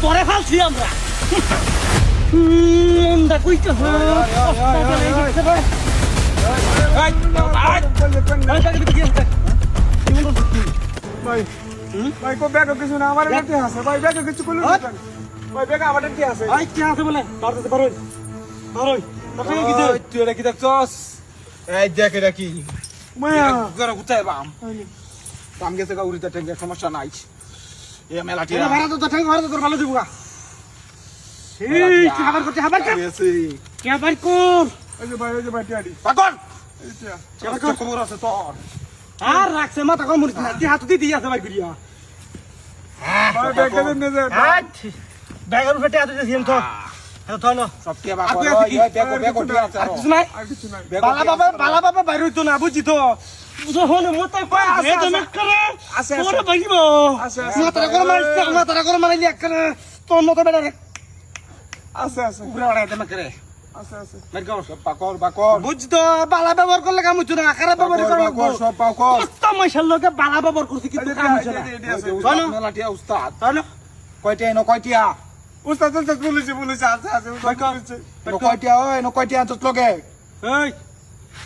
তোরে ফালছি আমরা ভাই কো ব্যাগ কিছু না আমার কাছে আছে ভাই ব্যাগ কিছু কইলো না ভাই ব্যাগ আমার কাছে আছে ভাই কি আছে বলে পারতে পারোই পারোই তাকে কি দে তুই এটা কি দেখছস এই দেখ এটা কি মায়া গরা গুতায় বাম কাম গেছে গা উড়িতে টেঙ্গে সমস্যা নাই এ মেলাটি এরা ভাড়া তো ঠ্যাং ভাড়া তো তোর ভালো দিবগা এই কি খবর করতে খবর কর কি খবর কর এই যে ভাই টিয়াডি পাগল এইটা খবর খবর আছে তোর আর রাখছে মাথা কম মুড়ি না কি হাত দিতে আছে ভাই গুড়িয়া ভাই ব্যাগ কেন নে যা ব্যাগের ফেটে হাত দিতে তো হলো সব কে বা কর ওই ব্যাগ টিয়া আছে কিছু নাই আর কিছু নাই বালা বাবা বাইরে তো না বুঝি তো যখন মতে কই আছে তুমি করে আছে তোরে ভাগিব আছে মাথাটা করে মারাইলি একখানে তোর মতো বেড়া রে আছে আছে উপরে বাড়াই দেমা করে আছে আছে বের কর সব পাকর বাকর বুঝ তো বালা ব্যবহার করলে কাম হইতো না খারাপ ব্যবহার করলে বাকর সব পাকর কত মশার লোকে বালা ব্যবহার করছে কিন্তু কাম হইছে না চলো মেলাটিয়া উস্তাদ চলো কয়টিয়া উস্তাদ তো বলেছে আছে আছে কয়টিয়া ওই কয়টিয়া তো লগে এই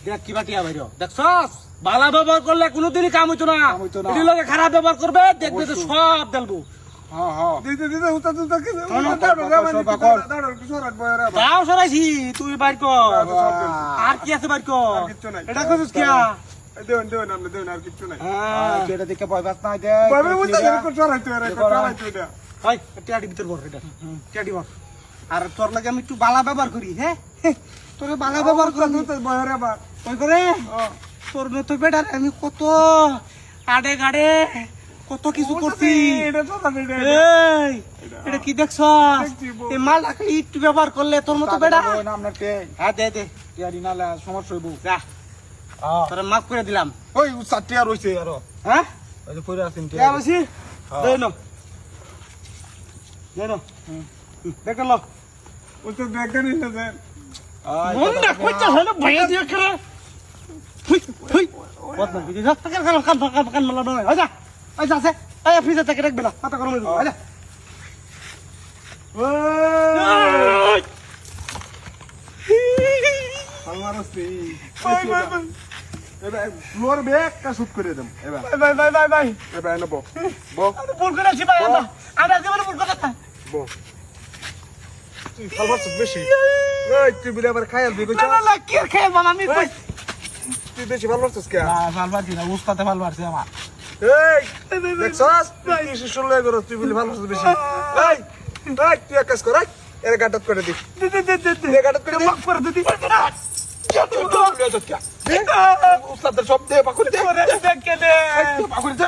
দেখ কি বাটিয়া বাইরো দেখছস বালা ব্যবহার করলে কোনোদিনই কাম হইতো না হইতো না। এটি লোকে খারাপ ব্যবহার করবে দেখবে তো সব দেলবো হ্যাঁ হ্যাঁ দিতে উস্তাদ তো কে দাও সরাইছি তুই বাইর কর আর কি আছে বাইর কর কিচ্ছু নাই। এটা কইছিস কি দেন আমরা দেন আর কিছু নাই হ্যাঁ এটা দেখে ভয় পাস নাই দে ভাই টিয়াডি ভিতর বর এটা টিয়াডি বর আর তোর লাগে আমি একটু বালা ব্যবহার করি হ্যাঁ তোর বালা ব্যবহার করি কই করে তোর মতো বেটার আমি কত আডে গাড়ে কত কিছু করছি এই এটা কি দেখছ এই মাল রাখলে একটু ব্যবহার করলে তোর মতো বেটা হ্যাঁ দে দে সমস্যা হইব যা তোর মাফ করে দিলাম ওই চারটিয়া রয়েছে আরো হ্যাঁ ওই যে পরে আছেন কে বসি দে নো দে নো দেখ লো ওই তো ব্যাগটা নিয়ে দেন মনটা কইতা হলো ভাইয়া দিয়ে করে হুই হুই বদনা বিদি যা কান মালা নয় আচ্ছা আচ্ছা আছে এই ফ্রিজে থেকে রাখবে না পাতা গরম হয়ে যাবে আচ্ছা ওই আমার আছে এবার ফ্লোর ব্যাগটা শুট করে দেন এবার ভাই এবার এনে বো বো ভুল করেছি ভাই আমরা জীবনে ভুল করতে বো তুই খাবার বেশি এই তুই বিলে আবার খায়াল দিবি না কি খেয়ে বাবা আমি তুই বেশি ভালো লাগছিস কে ভাল বাড়ছি না উস্তাতে ভাল বাড়ছে আমার এই দেখছস তুই শিশুর লয়ে করস তুই বিলে ভালো লাগছিস বেশি এই তুই এক কাজ কর এর গাটাত করে দি দে গাটাত করে দি করে দিদি উস্তাদের সব দে পাকুড়ি দে দেখে দে পাকুড়ি দে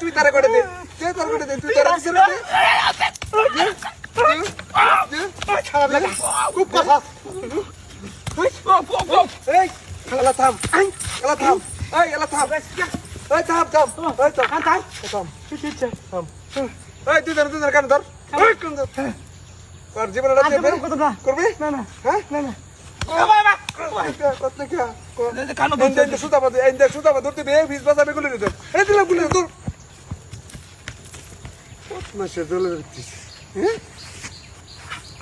তুই তারা করে দে তুই তারা খুব কথা এই খেলা থাম খেলা থাম এই খেলা থাম এই থাম থাম এই থাম থাম থাম এই তুই ধর কান ধর এই কান ধর আর জীবন করবি না না হ্যাঁ না না কত কি কানো দে সুতা বাদ ধরতে বে 20 বাজাবে গুলি দে এই দিলাম গুলি দূর কত মাসে দলে দিছিস হ্যাঁ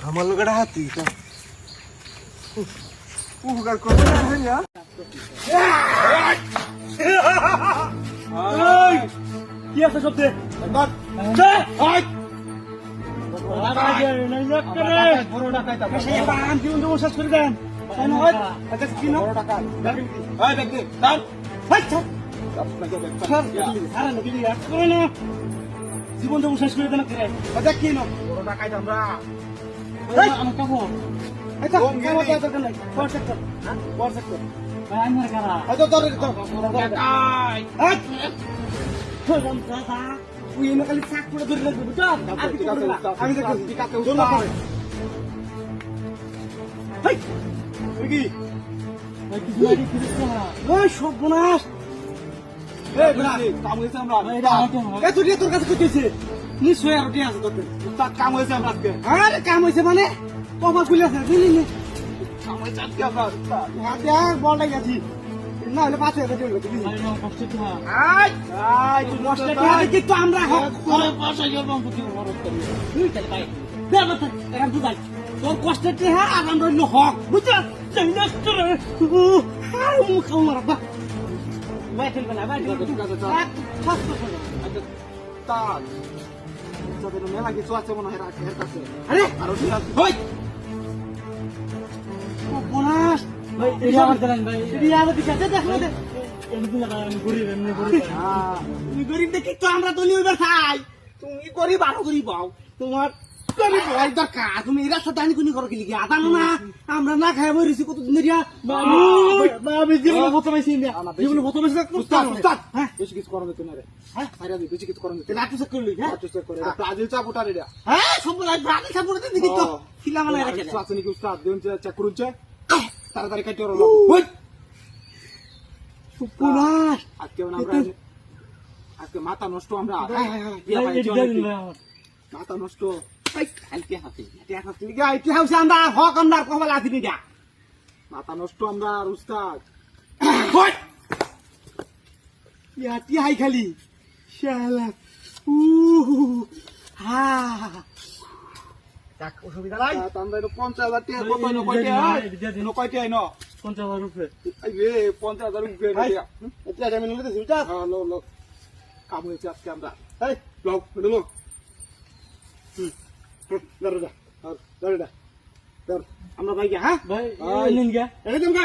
আমার লগড়া হাতি তো উপকার করবে না ভাইয়া এই কি আছে সব দে বাদ দে হাই বড় টাকা সে বান কি উন্দ শেষ করে দেন কেন হয় আচ্ছা কি না বড় টাকা এই দেখ দে দাও হাই ছাড় সারা নদী আর করে না জীবন তো শেষ করে দেন করে আচ্ছা কি না বড় টাকা আমরা এই আমার কাছে আচ্ছা কোন দরকার নাই কোন সেক্টর হয়তো তোর তুই এনে খালি চাক করে ধরে লাগবে বুঝছ আমি দেখছি চল না ওই সব বোনাস তোর কাছে করতেছে নিশ্চয় আর কি আছে তোর কাম হয়েছে আমরা আজকে আরে কাম হয়েছে মানে কপাল খুলে আছে বুঝলি কাম হয়েছে আজকে আপনার বলটা গেছি না হলে 5,000 টাকা দিবি কিন্তু আমরা তোর কষ্টের টেহা আর আমরা হইলো হক মেলা কিছু আছে মনে হয় রাখে আরে আরো ঠিক আছে বোনাস গরিব দেখি তো আমরা তো নিয়ে খাই তুমি গরিব আরো গরিব হও তোমার গরিব হওয়ার দরকার তুমি এরা সাথে আনি কোনি করো কি লিখে আদানো না আমরা না খাই বইছি কতদিন এরিয়া আমি জীবনে প্রথম আইছি ইন্ডিয়া জীবনে প্রথম আইছি হ্যাঁ বেশি কিছু করবে তুমি রে হ্যাঁ আরে বেশি কিছু করবে তেলা টুসে করলি হ্যাঁ চেক করে এটা আজিল চাপুটা রে হ্যাঁ সব লাই ব্রানি খাবো দেখি তো খিলা মানে রাখে আছে নাকি উস্তাদ দেন চেক করুন তাড়াতাড়ি কাটি ওর ওই সুপুনাস আজকে আমরা আজকে মাথা নষ্ট আমরা মাথা নষ্ট ইতিহাস আমরা হক আমরা কপাল আছি নিগা মাথা নষ্ট আমরা আর উস্তাদ ইয়াতি হাই খালি শালা হা যাক অসুবিধা নাই আমরা 50,000 টাকা কত ন কয়টা ন 50,000 রুপে এই রে 50,000 রুপিয়া টাকা এটা আমি নিতে দিছি তা হ্যাঁ লো কাম হয়েছে আজকে আমরা এই লোক লো দাঁড়া দাঁড়া আমরা ভাই হ্যাঁ ভাই নিন গা এটা তুমি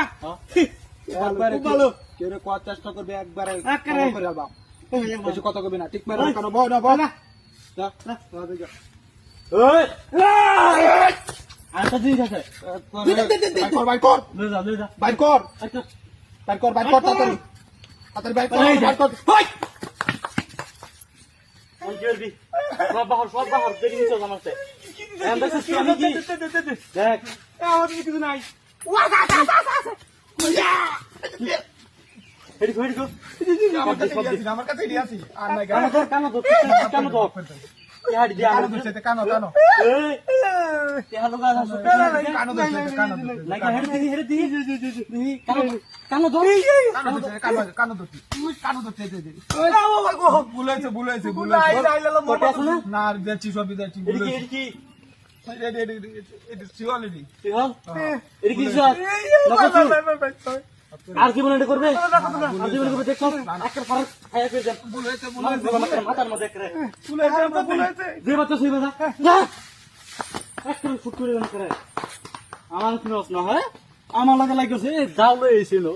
একবারে ভালো কেউ কোয়ার চেষ্টা করবে একবারে একবারে। করে আলবা বেশি কথা কবি না ঠিক মেরে কেন বয় না বয় না যা যা ওই আরেকটা জিনিস আছে বাইর কর লয়ে যা বাইর কর আচ্ছা বাইর কর তাড়াতাড়ি তাড়াতাড়ি বাইর কর ওই আমি কি করবি সব বাহার দেখি নিছো জানাতে এম দেখছিস কি আমি কি দেখ আমার কিছু নাই হেডি গো আমার কাছে এডি আছে আর নাই কানো তো হাড়ি দিয়া কানো দিতে কানো এই তেহা লগা আছে কানো দিতে লাগা হেডি দি কানো তো কানো দিতে বুলাইছে কত আছে না না আর দেখছি সবই দেখছি এডি কি এটা সিওয়ালিটি ঠিক এডি কি স্যার আর কি বলে করবে আর কি বলে করবে দেখছো একটা ফারাক খায়া করে দেন বুলাইছে মাথার মধ্যে করে বুলাইছে যে বাচ্চা সেই বাচ্চা যা একটা ফুট করে দেন করে আমার কি রস না হয় আমার লাগে লাগছে দাও লই আইছিল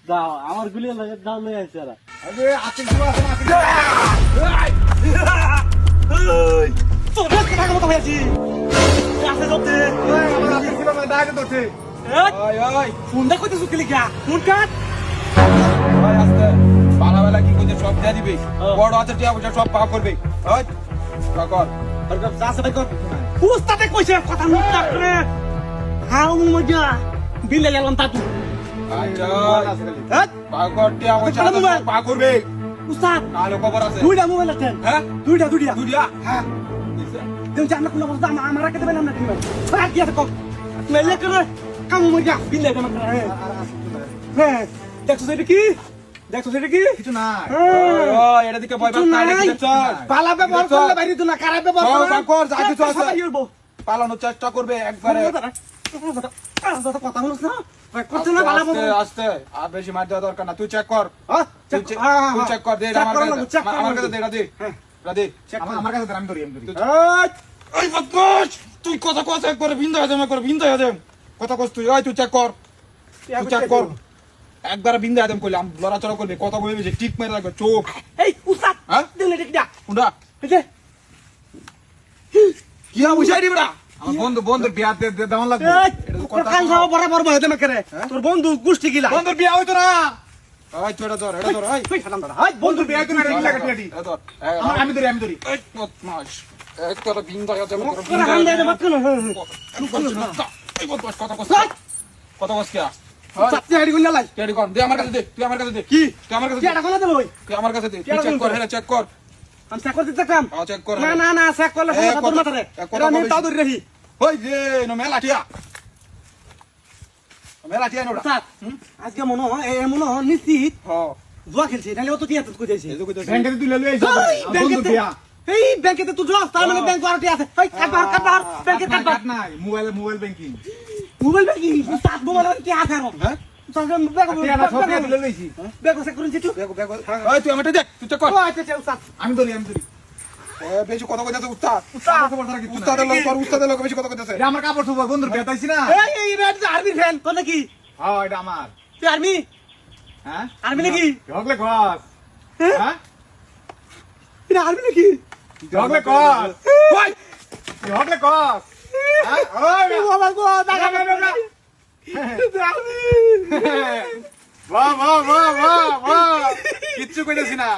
দাও আমার গুলি লাগে দাও লই আইছে আর আরে আতে কি আছে তোর কথা কথা হইছি কাছে যতে আমার আতে কি মানে দাগে তোতে ওই ফোন দা কইতে সুকি লিখা ফোন কাট ভাই আস্তে বালাবেলা কি কইতে সব দিয়া দিবে বড় আছে টিয়া পয়সা সব পাওয়া করবে ওই কর আর কব যাস ভাই কর উস্তাদে কইছে কথা মুখ করে হাও মজা বিলে গেলাম তাতু আচ্ছা হ্যাঁ পাগর টিয়া পয়সা সব পাওয়া করবে উস্তাদ কালো খবর আছে দুইটা মোবাইল আছে হ্যাঁ দুইটা দুদিয়া হ্যাঁ তুই জানা কোন অবস্থা আমার রাখতে পারলাম না তুমি আর কি আছে কম মেলে করে কাম মজা বিলে গেলাম হ্যাঁ দেখছো এটা কি কিছু না হ্যাঁ। ওই এটা দিকে ভয় পাস না দেখছ পালা ব্যবহার করলে বাইরে তো না খারাপ ব্যবহার কর যা কিছু আছে সবাই বলবো পালানোর চেষ্টা করবে একবারে কথা বলছ না করতে না ভালো আস্তে আস্তে আর বেশি মার দেওয়া দরকার না তুই চেক কর তুই হ্যাঁ চেক কর দে আমার কাছে দে রাধে রাধে আমার কাছে দে আমি ধরি ওই বদমাশ তুই কথা কস একবারে বিন্দা হয়ে যাবে কথা কস তুই ওই তুই চেক কর একবার বিন্দা আদম কইলাম লড়াচড়া করবে কথা বলবে যে টিক মেরে রাখবে চোখ এই উস্তাদ হ্যাঁ দিলে দেখডা কোনটা এই যে কি হা বুঝাই দিবড়া আমার বন্ধু বিয়া দেওয়ান লাগবে এই, এটা তোর কান খাওয়া বরাবর বহে দেমে করে তোর বন্ধু গোষ্ঠী গিলা বন্ধুর বিয়া হইতো না ওই তুই এটা ধর ওই তুই সালাম দাদা হাই বন্ধু বন্ধুর বিয়া হইতো না এটা লাগা টিয়াডি ধর আমি ধরি এই বদমাশ এক তোর বিন্দা আছে তোর হান দে মত কেন এই বদমাশ কথা কস কি চাচি হাড়ি গুন্না লাই টিয়াডি কোন দে আমার কাছে দে তুই আমার কাছে দে কি তুই আমার কাছে কি দে এটা কোনা দেব ওই তুই আমার কাছে দে চেক কর হ্যাঁ চেক কর আমি চেক করতে দেখতাম চেক কর না না না চেক করলে সমস্যা তোর মাথারে এটা আমি তাও ধরে রাখি ওই যে নো মেলাটিয়া মেলাটিয়া নোডা স্যার আজকে মনে হয় মনে হয় নিশ্চিত হ্যাঁ জুয়া খেলছে নাহলে ও তো টিয়া কই যাইছে এই যে কইতাছি ব্যাংকে তুই লই আইছ বন্ধুর বিয়া এই ব্যাংকেতে তুই জুয়া তার মানে ব্যাংক ওয়ারটি আছে এই কাটবার ব্যাংকে কাটবার নাই মোবাইল ব্যাংকিং মোবাইল ব্যাংকিং সাত মোবাইল কি আছে আর হ্যাঁ সঙ্গে ব্যাংক টিয়া তুলে লইছি ব্যাংক চেক করুন চিটু ওই তুই আমারটা দেখ তুই চেক কর ও আচ্ছা আচ্ছা স্যার আমি ধরি বেশি কথা কইতাছে উস্তাদ উস্তাদ উস্তাদের লোক বেশি কথা কইতাছে এটা আমার কাপড় ধোবার বন্ধুর বিয়া তাইছি না এই রেড আর্মি ফ্যান তো নাকি হ্যাঁ এটা আমার তুই আর্মি হ্যাঁ আর্মি নাকি ঢগলে কস হ্যাঁ এটা আর্মি নাকি ঢগলে কস ওই ঢগলে কস হ্যাঁ ওই ও বাবা গো টাকা না, না, না। আর্মি বাহ বাহ বাহ বাহ বাহ কিচ্ছু কইতাছি না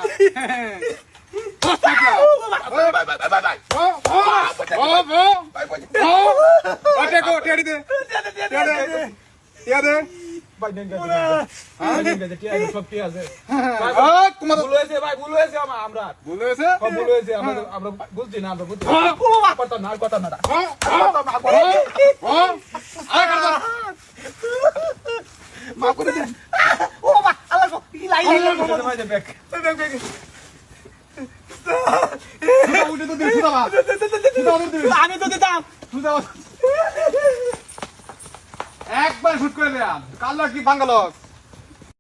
ও বাবা আল্লাহ গো কি লাই আমি তো দিতাম একবার শুট করে দিলাম কাল কি বাঙ্গালস